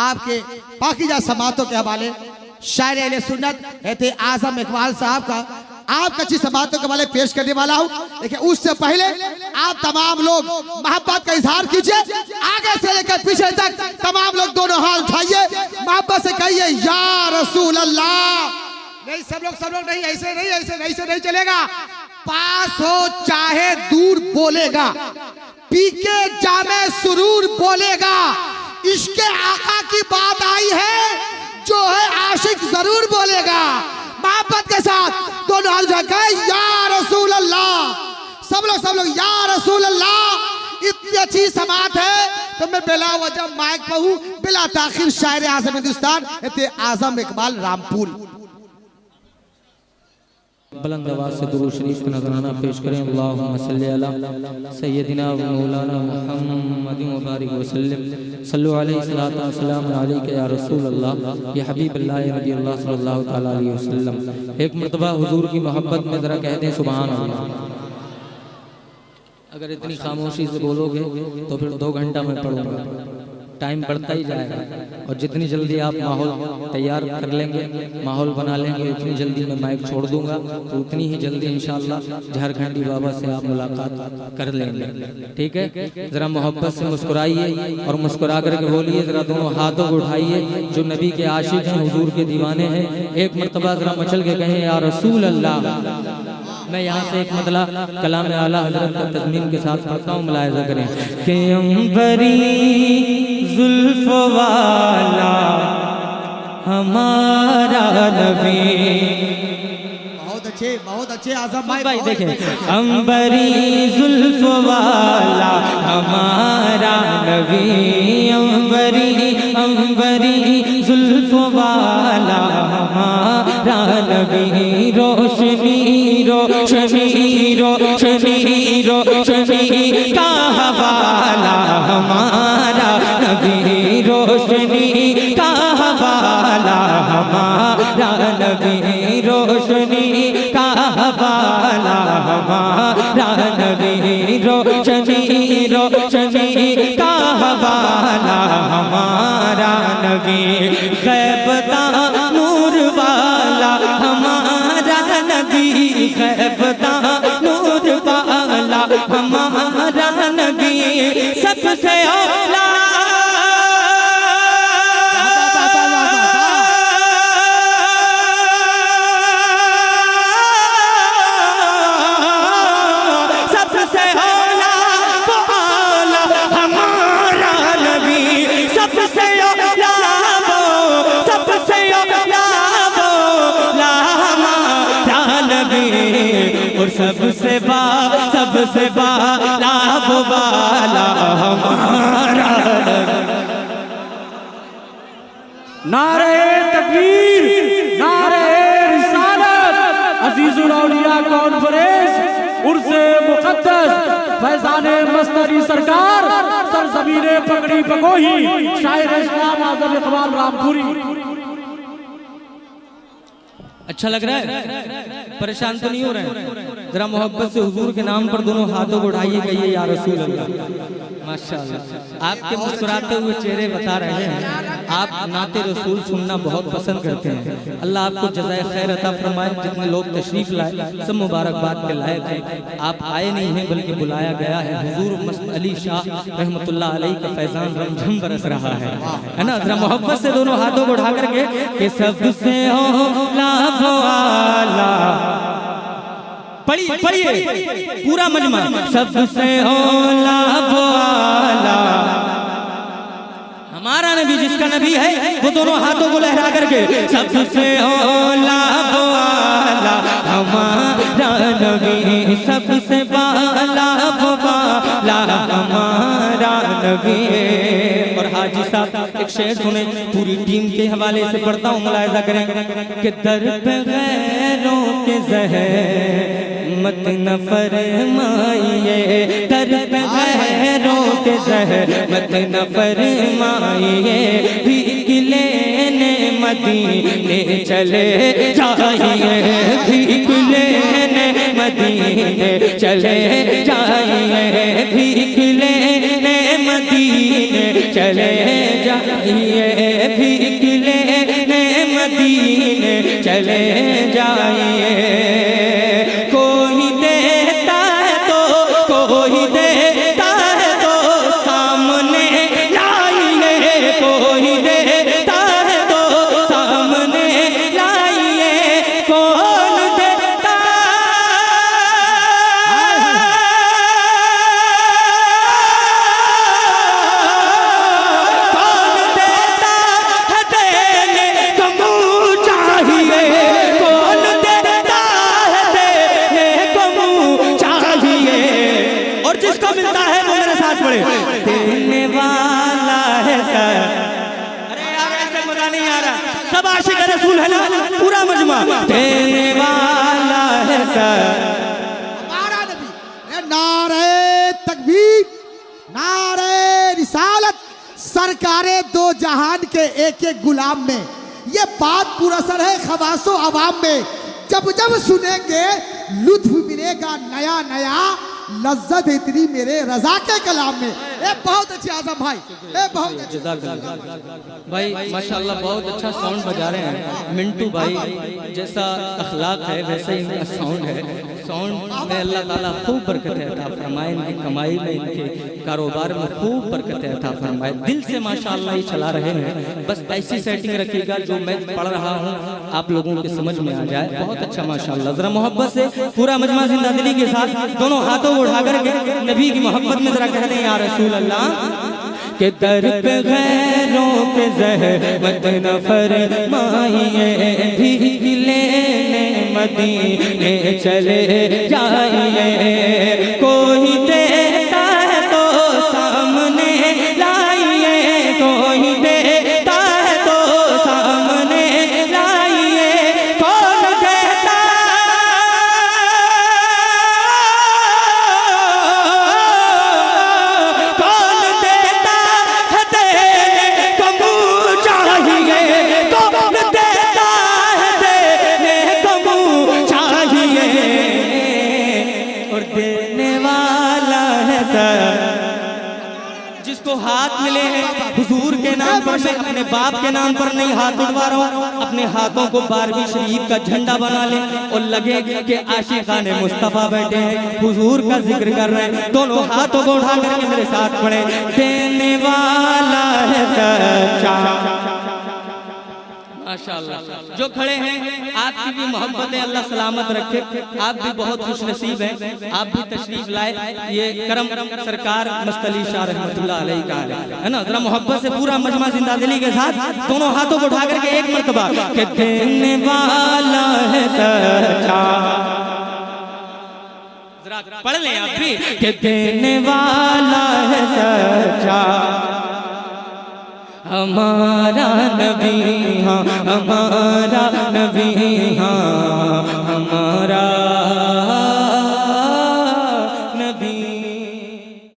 आपके पाकीज़ा समातों के हवाले शायर अहले सुन्नत एते आज़म इकबाल साहब का आपका अच्छी समातों के हवाले पेश करने वाला हूँ। लेकिन उससे पहले आप तमाम लोग मोहब्बत का इजहार कीजिए, आगे से लेकर पीछे तक तमाम लोग दोनों हाथ उठाइए, मोहब्बत से कहिए या रसूल अल्लाह। नहीं सब लोग नहीं, ऐसे नहीं चलेगा। पास हो चाहे दूर बोलेगा, पी के जामे सुरूर बोलेगा, इश्क़े आका की बात आई है जो है आशिक जरूर बोलेगा। मोहब्बत के साथ दोनों हाथ उठाकर या रसूल अल्लाह, सब लोग या रसूल अल्लाह। इतनी अच्छी समात है तो मैं बिला वजह माइक पर हूँ, बिला ताखिर शायर आज़म हिंदुस्तान आज़म इकबाल रामपुर। बुलंद आवाज़ से दुरूद शरीफ का नजराना पेश करें। अल्लाहुम्मा सल्ली अला सय्यदिना व मौलाना मुहम्मद व बारिक वसल्लम सल्लु अलैहि सलातु व सलाम अलैका या रसूल अल्लाह या हबीब अल्लाह या नबी अल्लाह सल्लल्लाहु तआला अलैहि वसल्लम। एक मर्तबा हुजूर की मोहब्बत में ज़रा कह दें सुभान अल्लाह। अगर इतनी खामोशी से बोलोगे तो फिर 2 घंटा में पढ़ूंगा, टाइम बढ़ता ही जाएगा। और जितनी जल्दी आप माहौल तैयार कर लेंगे, माहौल बना लेंगे, उतनी जल्दी मैं माइक छोड़ दूंगा, तो उतनी ही जल्दी इंशाअल्लाह झारखंडी बाबा से आप मुलाकात कर लेंगे। ठीक है, ज़रा मोहब्बत से मुस्कुराइए और मुस्कुरा करके बोलिए, ज़रा दोनों हाथों को उठाइए जो नबी के आशिक हैं, हुजूर के दीवाने हैं। एक मरतबा ज़रा मचल के कहें या रसूल अल्लाह। मैं यहाँ से एक मतला कलाम आला हज़रत का तज़मीन के साथ पढ़ता हूँ, मुलाहिज़ा करें कि अंबरी जुल्फ़ वाला हमारा नबी। बहुत अच्छे आज़म भाई देखें, अंबरी जुल्फ़ वाला हमारा नबी, अंबरी जुल्फ़ वाला हमारा नबी, रोशनी का हवाला हमारा नबी, रोशनी का हवाला हमारा नबी, रोशनी का हवाला हमारा नबी, रोशनी का हवाला हमारा नबी, ग़ैबता नूर वाला हमारा नबी, ग़ैबता नूर वाला हमारा नबी, सबसे औला सबसे बाला वाला हमारा। नारे तकबीर, नारे रिसालत, अजीजुल औलिया कॉन्फ्रेंस उर्से मुक़द्दस फैज़ाने मस्तरी सरकार, सरज़मीने पगड़ी पगोही, शायर इस्लाम आज़म इकबाल रामपुरी। अच्छा लग रहा है? परेशान तो नहीं हो रहे हैं? जरा मोहब्बत से हुजूर के नाम पर दोनों हाथों को उठाइए, कहिए या रसूल अल्लाह। माशाअल्लाह, आपके मुस्कुराते हुए चेहरे बता रहे हैं आप नाते रसूल सुनना बहुत पसंद करते हैं। अल्लाह आपको जज़ाए खैर अता फरमाए। जितने लोग तशरीफ लाए सब मुबारकबाद के लायक हैं। आप आए नहीं हैं बल्कि बुलाया गया है। हुजूर मस्त अली शाह रहमतुल्लाह अलैह का फैज़ान रमझम बरस रहा है ना। जरा मोहब्बत से दोनों हाथों को उठा करके कि सबसे औला वाला, पढ़िए पूरा मजमा, सबसे औला वाला हमारा नबी, जिसका नबी है वो दोनों हाथों को लहरा करके सबसे औला वाला हमारा नबी, सबसे बाला वाला हमारा नबी। और हाजी साहब एक शेर सुने, पूरी टीम के हवाले से पढ़ता हूँ, मुलाहिज़ा करें कि दर पे गैरों के ज़हर मत न फरमाइए, दर पे गैरों के ज़हर मत न फरमाइए, भीख लेने मदीने चले जाइए, भीख लेने मदीने चले जाइए, भीख लेने मदीने चले जाइए। भीख लेने मदीने चले जाइए। कोई देता है तो कोई देता है तो सामने लाइए, कोई देता है तो सामने लाइए। कौन देता कौन देता है देने को मुँह चाहिए, कौन देता है देने को मुँह चाहिए। और जिसको मिलता है वो मेरे साथ पड़े, देने वाला है सर। अरे यार ऐसे मजा नहीं आ रहा, सब आशिक रसूल है ना, पूरा मजमा। देने वाला है सर हमारा नबी। नारे तकबीर, नारे रिसालत, सरकारे दो जहान के एक एक गुलाम में। ये बात पुरअसर है खवासो अवाम में। जब जब सुनेंगे लुत्फ मिलेगा नया नया, लज्जत इतनी मेरे रजा के कलाम में। ए बहुत अच्छी आजम भाई, ए बहुत अच्छी। भाई माशाल्लाह बहुत अच्छा साउंड बजा रहे हैं। मिंटू भाई जैसा अखलाक है वैसे ही इनका साउंड है। साउंड में अल्लाह ताला खूब बरकत अता फरमाए, इनकी कमाई में, इनके कारोबार में खूब बरकत अता फरमाए। दिल से माशाल्लाह ही चला रहे हैं। बस ऐसी सेटिंग रखिएगा जो मैं पढ़ रहा हूँ आप लोगों के समझ में आ जाए। बहुत अच्छा माशाल्लाह। जरा मोहब्बत से पूरा मजमा जिंदा दिली के साथ दोनों हाथों को उठा करके नबी की मोहब्बत में जरा कह दें या रसूल अल्लाह के दर पे गैरों के ज़हमत न फरमाइए, भीख लेने मदीने चले जाइए। कोई देता है तो सामने लाइए, कोई देता है तो सामने लाइए। कौन देता कौन देता है देने को मुँह चाहिए, कौन देता है देने को मुँह चाहिए। और देने वाला है सर। जिसको हाथ मिले हैं हुजूर के नाम पर, मैं अपने बाप के नाम पर नहीं हाथ उठवा रहा हूँ, अपने हाथों को 12वीं शरीफ का झंडा बना ले और लगे कि आशिकाने मुस्तफ़ा बैठे हैं, हुजूर का जिक्र कर रहे हैं। दोनों हाथों को उठा करके मेरे साथ पढ़े, देने वाला है सच्चा। माशाल्लाह जो खड़े हैं आपकी भी मोहब्बत है, अल्लाह सलामत रखे। आप भी बहुत खुश नसीब हैं, आप भी तशरीफ लाए। ये करम सरकार मस्तली शाह रहमतुल्लाह अलैह का है ना। जरा मोहब्बत से पूरा मजमा जिंदा दिली के साथ दोनों हाथों को उठा करके एक मर्तबा के देने वाला है सच्चा। जरा पढ़ लें आप भी के देने वाला है सच्चा। हमारा नबी हाँ, हमारा नबी हाँ,